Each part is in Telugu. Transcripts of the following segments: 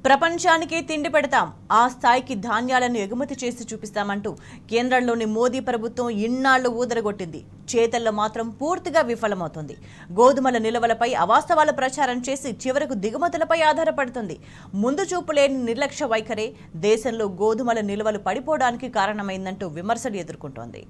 ప్రపంచానికే తిండి పెడతాం, ఆ స్థాయికి ధాన్యాలను ఎగుమతి చేసి చూపిస్తామంటూ కేంద్రంలోని మోదీ ప్రభుత్వం ఇన్నాళ్లు ఊదరగొట్టింది. చేతల్లో మాత్రం పూర్తిగా విఫలమవుతుంది. గోధుమల నిల్వలపై అవాస్తవాల ప్రచారం చేసి చివరకు దిగుమతులపై ఆధారపడుతుంది. ముందు చూపు లేని నిర్లక్ష్య వైఖరే దేశంలో గోధుమల నిల్వలు పడిపోవడానికి కారణమైందంటూ విమర్శలు ఎదుర్కొంటోంది.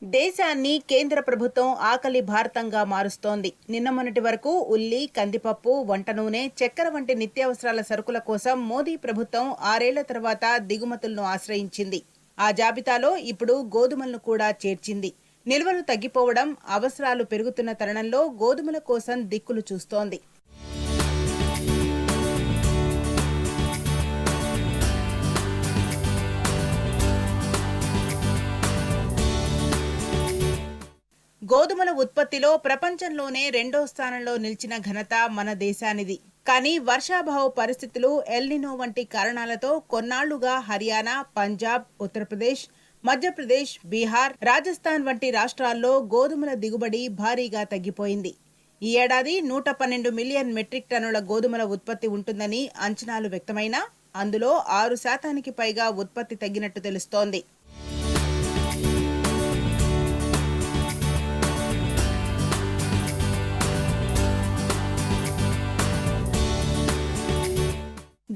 దేశాన్ని కేంద్ర ప్రభుత్వం ఆకలి భారతంగా మారుస్తోంది. నిన్న మొన్నటి వరకు ఉల్లి, కందిపప్పు, వంట నూనె, చక్కెర వంటి నిత్యావసరాల సరుకుల కోసం మోదీ ప్రభుత్వం 6 ఏళ్ల తర్వాత దిగుమతులను ఆశ్రయించింది. ఆ జాబితాలో ఇప్పుడు గోధుమలను కూడా చేర్చింది. నిల్వలు తగ్గిపోవడం, అవసరాలు పెరుగుతున్న తరుణంలో గోధుమల కోసం దిక్కులు చూస్తోంది. గోధుమల ఉత్పత్తిలో ప్రపంచంలోనే 2వ స్థానంలో నిలిచిన ఘనత మన దేశానిది. కానీ వర్షాభావ పరిస్థితులు, ఎల్నినో వంటి కారణాలతో కొన్నాళ్లుగా హర్యానా, పంజాబ్, ఉత్తరప్రదేశ్, మధ్యప్రదేశ్, బీహార్, రాజస్థాన్ వంటి రాష్ట్రాల్లో గోధుమల దిగుబడి భారీగా తగ్గిపోయింది. ఈ ఏడాది 112 మిలియన్ మెట్రిక్ టన్నుల గోధుమల ఉత్పత్తి ఉంటుందని అంచనాలు వ్యక్తమైనా అందులో 6% పైగా ఉత్పత్తి తగ్గినట్టు తెలుస్తోంది.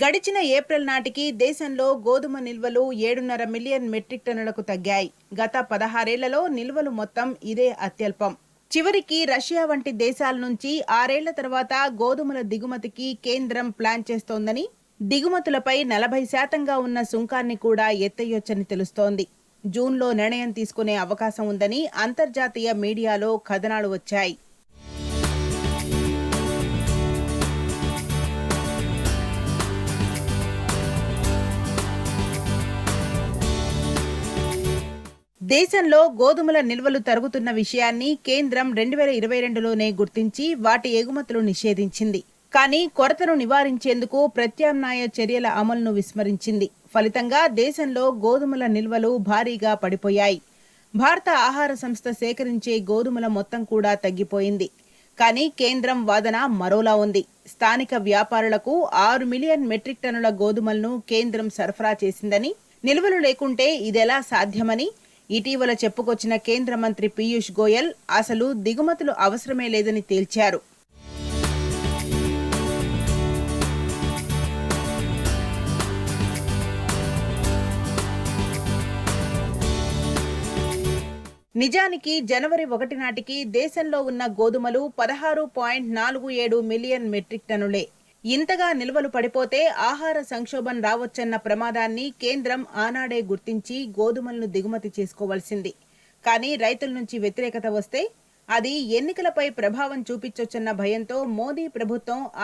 గడిచిన ఏప్రిల్ నాటికి దేశంలో గోధుమ నిల్వలు 7.5 మిలియన్ మెట్రిక్ టన్నులకు తగ్గాయి. గత 16 ఏళ్లలో నిల్వలు మొత్తం ఇదే అత్యల్పం. చివరికి రష్యా వంటి దేశాల నుంచి 6 ఏళ్ల తర్వాత గోధుమల దిగుమతికి కేంద్రం ప్లాన్ చేస్తోందని, దిగుమతులపై 40%గా ఉన్న సుంకాన్ని కూడా ఎత్తేయొచ్చని తెలుస్తోంది. జూన్లో నిర్ణయం తీసుకునే అవకాశం ఉందని అంతర్జాతీయ మీడియాలో కథనాలు వచ్చాయి. దేశంలో గోధుమల నిల్వలు తరుగుతున్న విషయాన్ని కేంద్రం 2022లోనే గుర్తించి వాటి ఎగుమతులు నిషేధించింది. కానీ కొరతను నివారించేందుకు ప్రత్యామ్నాయ చర్యల అమలును విస్మరించింది. ఫలితంగా దేశంలో గోధుమల నిల్వలు భారీగా పడిపోయాయి. భారత ఆహార సంస్థ సేకరించే గోధుమల మొత్తం కూడా తగ్గిపోయింది. కానీ కేంద్రం వాదన మరోలా ఉంది. స్థానిక వ్యాపారులకు 6 మిలియన్ మెట్రిక్ టన్నుల గోధుమలను కేంద్రం సరఫరా చేసిందని, నిల్వలు లేకుంటే ఇదెలా సాధ్యమని ఇటీవల చెప్పుకొచ్చిన కేంద్ర మంత్రి పీయూష్ గోయల్ అసలు దిగుమతులు అవసరమే లేదని తేల్చారు. నిజానికి జనవరి 1 నాటికి దేశంలో ఉన్న గోధుమలు 16.47 మిలియన్ మెట్రిక్ టన్నులే. ఇంతగా నిల్వలు పడిపోతే ఆహార సంక్షోభం రావచ్చన్న ప్రమాదాన్ని కేంద్రం ఆనాడే గుర్తించి గోధుమలను దిగుమతి చేసుకోవాల్సింది. కానీ రైతుల నుంచి వ్యతిరేకత వస్తే అది ఎన్నికలపై ప్రభావం చూపించొచ్చన్న భయంతో మోదీ ప్రభుత్వం